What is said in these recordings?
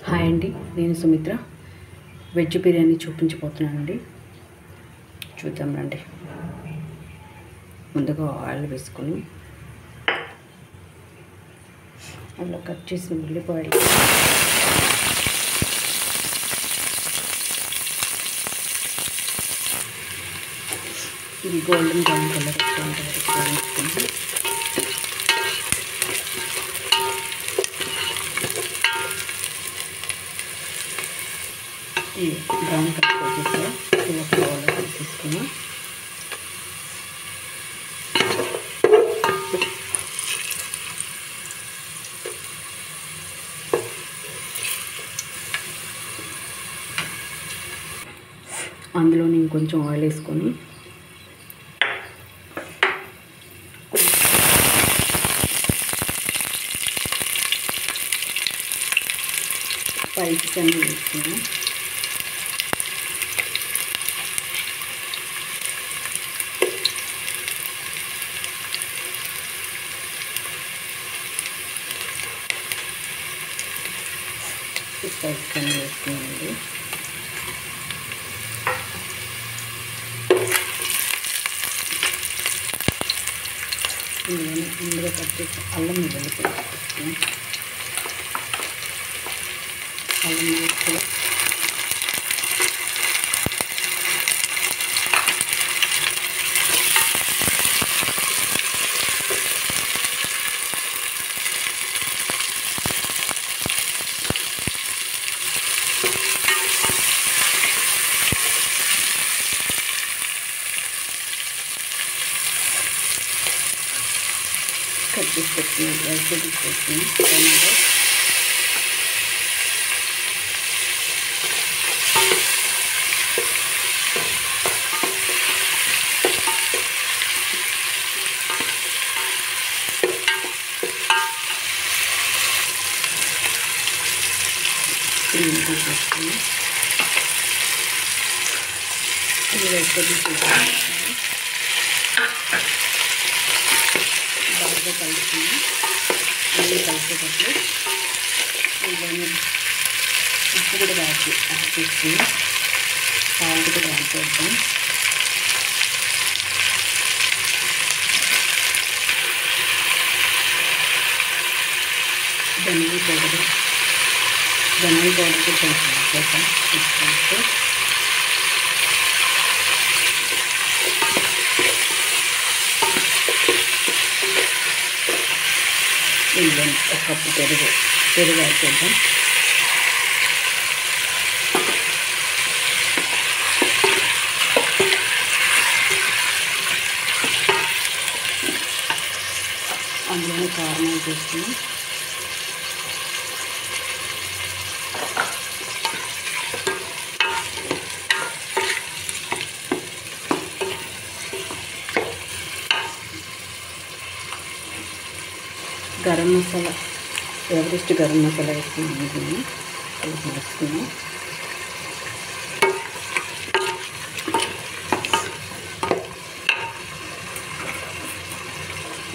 Hi అండి, నేను Sumitra. Veg biryani చూపించబోతున్నానండి. చూద్దాం రండి. ముందుగా ఆయిల్ వేసుకొని అందులో కట్ చేసిన ఉల్లిపాయలు, ఇది గోల్డెన్ బ్రౌన్ కలర్ వచ్చేంత వరకు వేయించుకొని ఈ బ్రౌన్ కలర్ వచ్చేసి ఇది ఒక బౌల్లో తీసుకుని అందులో నేను కొంచెం ఆయిల్ వేసుకొని స్పైసెస్ అన్నీ వేసుకున్నాను. స్పైసెస్ అన్నీ వేసుకున్నానండి. ఇందులో కట్ చేసి అల్లం వెల్లుల్లి వేసుకుని అల్లం వేసుకుని కట్ చేసి పెట్టుకుని వెజిటేబుల్స్ వేసుకుని టమాటో, వేసుకుని ఇది వెజిటేబుల్స్ వేసుకుని బాగా కలుపుకుని అన్నీ కలిసేటప్పుడు ఇవన్నీ ఉప్పు కూడా యాడ్ చేసుకుని సాల్ట్ కూడా యాడ్ చేద్దాం. ధనియా పౌడర్ కూడా కొంచెం యాడ్ చేద్దాం. తీసుకుంటే ఇందులో ఒక కప్పు పెరుగు యాడ్ చేద్దాం. అందులోనే కారం యాడ్ చేసుకుని గరం మసాలా, ఎవరెస్ట్ గరం మసాలా వేసుకున్నాను. కలిపి వేసుకున్నాను.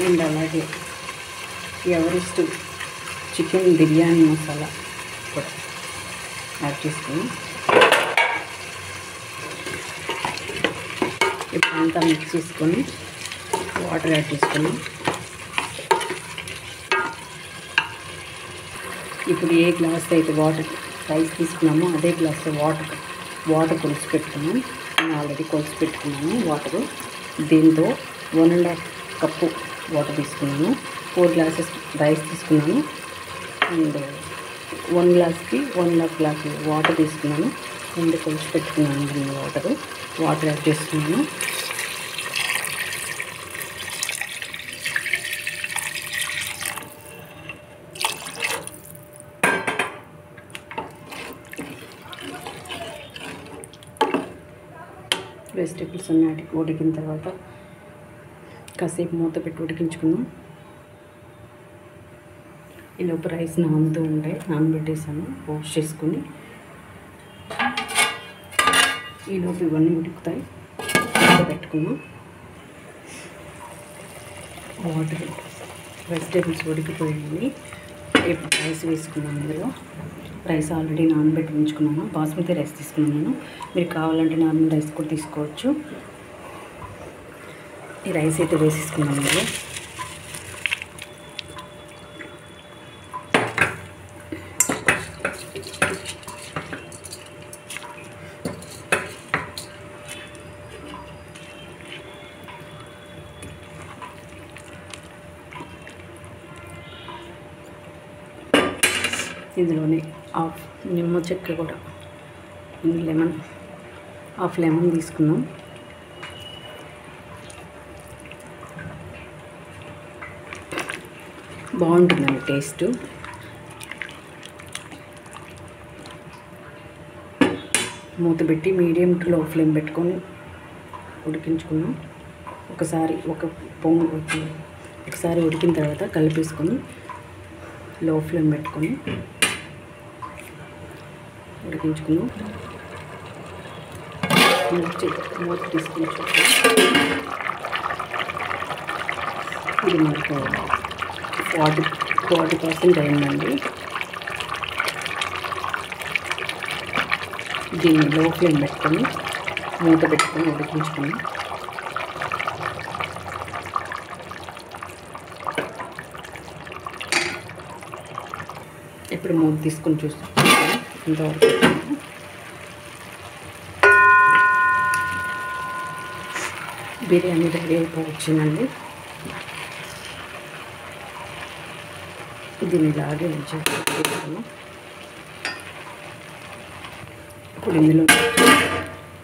అండ్ అలాగే ఎవరెస్ట్ చికెన్ బిర్యానీ మసాలా కూడా యాడ్ చేసుకుని ఇప్పుడు అంతా మిక్స్ చేసుకొని వాటర్ యాడ్ చేసుకుని ఇప్పుడు ఏ గ్లాస్ అయితే రైస్ తీసుకున్నామో అదే గ్లాస్లో వాటర్ కొలిసి పెట్టుకున్నాను. నేను ఆల్రెడీ కొలిసి పెట్టుకున్నాను వాటరు. దీంతో 1.5 కప్పు వాటర్ తీసుకున్నాను. 4 గ్లాసెస్ రైస్ తీసుకున్నాను. అండ్ 1 గ్లాస్కి 1.5 గ్లాస్ వాటర్ తీసుకున్నాను. రెండు కొలిసి పెట్టుకున్నాను. దీన్ని వాటర్ యాడ్ చేస్తున్నాను. వెజిటేబుల్స్ అన్నీ ఉడికిన తర్వాత కాసేపు మూత పెట్టి ఉడికించుకున్నాం. ఈలోపు రైస్ నానబెట్టేసాను. వాష్ చేసుకుని ఈలోపు ఇవన్నీ ఉడుకుతాయి. పెట్టుకున్నాం. వాటర్ వెజిటేబుల్స్ ఉడికిపోయింది. ఇప్పుడు రైస్ వేసుకున్నాను. ఇందులో రైస్ ఆల్రెడీ నానబెట్టి ఉంచుకున్నాను. బాస్మతి రైస్ తీసుకున్నాను నేను. మీరు కావాలంటే నార్మల్ రైస్ కూడా తీసుకోవచ్చు. ఈ రైస్ అయితే వేసేసుకున్నాను ఇందులో. ఇందులోనే హాఫ్ నిమ్మ చెక్క కూడా, లెమన్, హాఫ్ లెమన్ తీసుకున్నాం. బాగుంటుందండి టేస్ట్. మూత పెట్టి మీడియం టు లో ఫ్లేమ్ పెట్టుకొని ఉడికించుకున్నాం. ఒకసారి ఉడికిన తర్వాత కలిపేసుకొని లో ఫ్లేమ్ పెట్టుకొని ఉడికించుకున్నాం. మూత తీసుకుని ఇది మనకు 40% అయిందండి. దీన్ని లో ఫ్లేమ్ పెట్టుకొని మూత పెట్టుకొని ఉడికించుకున్నాం. ఇప్పుడు మూత తీసుకొని చూస్తాం ఇంతవరకు. బిర్యానీ రెడీ అయిపోవచ్చిందండి. దీన్ని ఇలాగే ఉంచేసుకున్నాం. ఇప్పుడు ఇందులో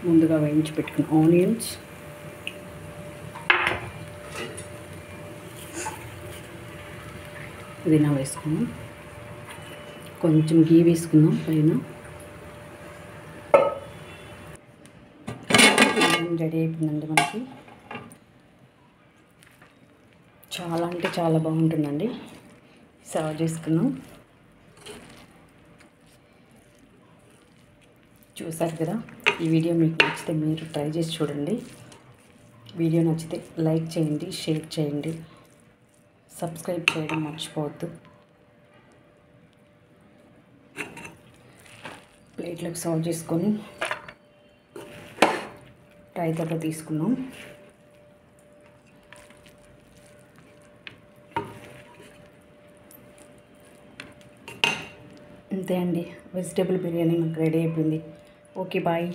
ముందుగా వేయించి పెట్టుకున్న ఆనియన్స్, పుదీనా వేసుకున్నాం. కొంచెం గీ వేసుకుందాం పైన. రెడీ అయిపోయిందండి మనకి. చాలా అంటే చాలా బాగుంటుందండి. సర్వ్ చేసుకున్నాం. చూసారు కదా. ఈ వీడియో మీకు నచ్చితే మీరు ట్రై చేసి చూడండి. వీడియో నచ్చితే లైక్ చేయండి, షేర్ చేయండి, సబ్స్క్రైబ్ చేయడం మర్చిపోవద్దు. ప్లేట్లోకి సర్వ్ చేసుకొని రైతాతో తీసుకున్నాం. అంతే అండి, వెజిటేబుల్ బిర్యానీ మనకు రెడీ అయిపోయింది. Okay, bye.